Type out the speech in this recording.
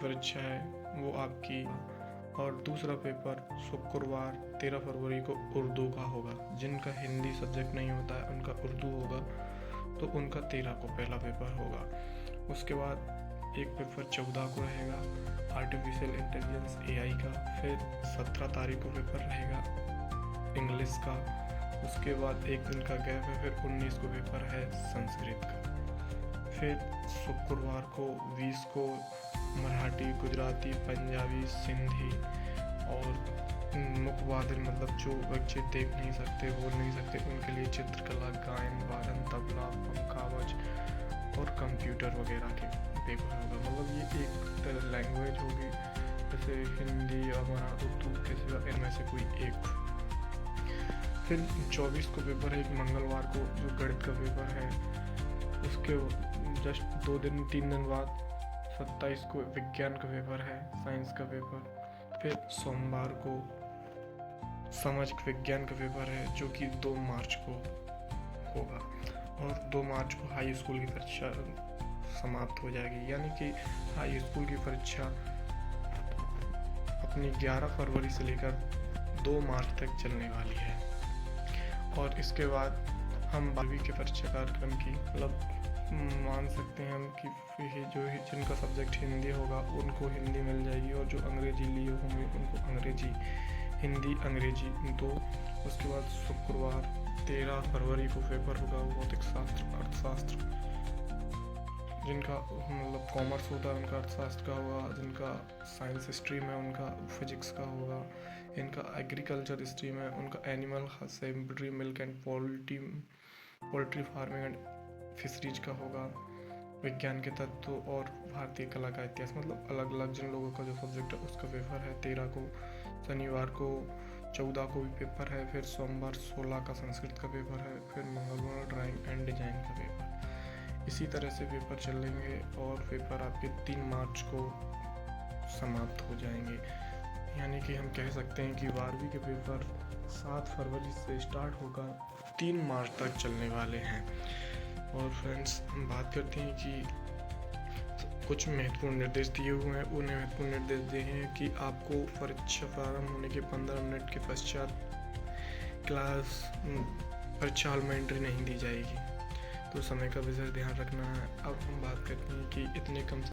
परीक्षा है वो आपकी, और दूसरा पेपर शुक्रवार 13 फरवरी को उर्दू का होगा। जिनका हिंदी सब्जेक्ट नहीं होता है उनका उर्दू होगा, तो उनका 13 को पहला पेपर होगा। उसके बाद एक पेपर 14 को रहेगा आर्टिफिशियल इंटेलिजेंस AI का। फिर 17 तारीख को पेपर रहेगा इंग्लिश का। उसके बाद एक दिन का गैप है, फिर 19 को पेपर है संस्कृत का। फिर शुक्रवार को 20 को मराठी, गुजराती, पंजाबी, सिंधी और मुखवादिर मतलब जो बच्चे देख नहीं सकते, बोल नहीं सकते, उनके लिए चित्रकला, गायन, वादन, तबला, पंखावज और कंप्यूटर वगैरह के पेपर होगा। मतलब ये एक लैंग्वेज होगी, जैसे हिंदी हमारा उर्दू के सिवा इनमें से कोई एक। फिर 24 को पेपर है एक मंगलवार को, जो गणित का पेपर है। उसके जस्ट 2-3 दिन बाद 27 को विज्ञान का पेपर है, साइंस का पेपर। फिर सोमवार को सामाजिक विज्ञान का पेपर है, जो कि 2 मार्च को होगा। और 2 मार्च को हाई स्कूल की परीक्षा समाप्त हो जाएगी, यानी कि हाई स्कूल की परीक्षा अपनी 11 फरवरी से लेकर 2 मार्च तक चलने वाली है। और इसके बाद हम 12वीं के परीक्षा कार्यक्रम की मतलब मान सकते हैं हम कि जो जिनका सब्जेक्ट हिंदी होगा उनको हिंदी मिल जाएगी, और जो अंग्रेजी लिए होंगे उनको अंग्रेजी, हिंदी अंग्रेजी 2। उसके बाद शुक्रवार 13 फरवरी को पेपर होगा भौतिक शास्त्र, अर्थशास्त्र। जिनका मतलब कॉमर्स होता है उनका अर्थशास्त्र का होगा, जिनका साइंस स्ट्रीम है उनका फिजिक्स का होगा, इनका एग्रीकल्चर स्ट्रीम है उनका animal husbandry, milk and poultry farming and fisheries का होगा। विज्ञान के तत्व और भारतीय कला का इतिहास, मतलब अलग अलग जिन लोगों का जो सब्जेक्ट है उसका पेपर है 13 को। शनिवार को 14 को भी पेपर है। फिर सोमवार 16 का संस्कृत का पेपर है। फिर मंगलवार ड्राइंग एंड डिजाइन का पेपर। इसी तरह से पेपर चलेंगे और पेपर आपके 3 मार्च को समाप्त हो जाएंगे। यानी कि हम कह सकते हैं कि 12वीं के पेपर 7 फरवरी से स्टार्ट होकर 3 मार्च तक चलने वाले हैं। और फ्रेंड्स, हम बात करते हैं कि कुछ महत्वपूर्ण निर्देश दिए हुए हैं। उन्हें महत्वपूर्ण निर्देश दिए हैं कि आपको परीक्षा प्रारंभ होने के 15 मिनट के पश्चात क्लास परीक्षा हॉल में एंट्री नहीं दी जाएगी, तो समय का विशेष ध्यान रखना है। अब हम बात करते हैं कि इतने कम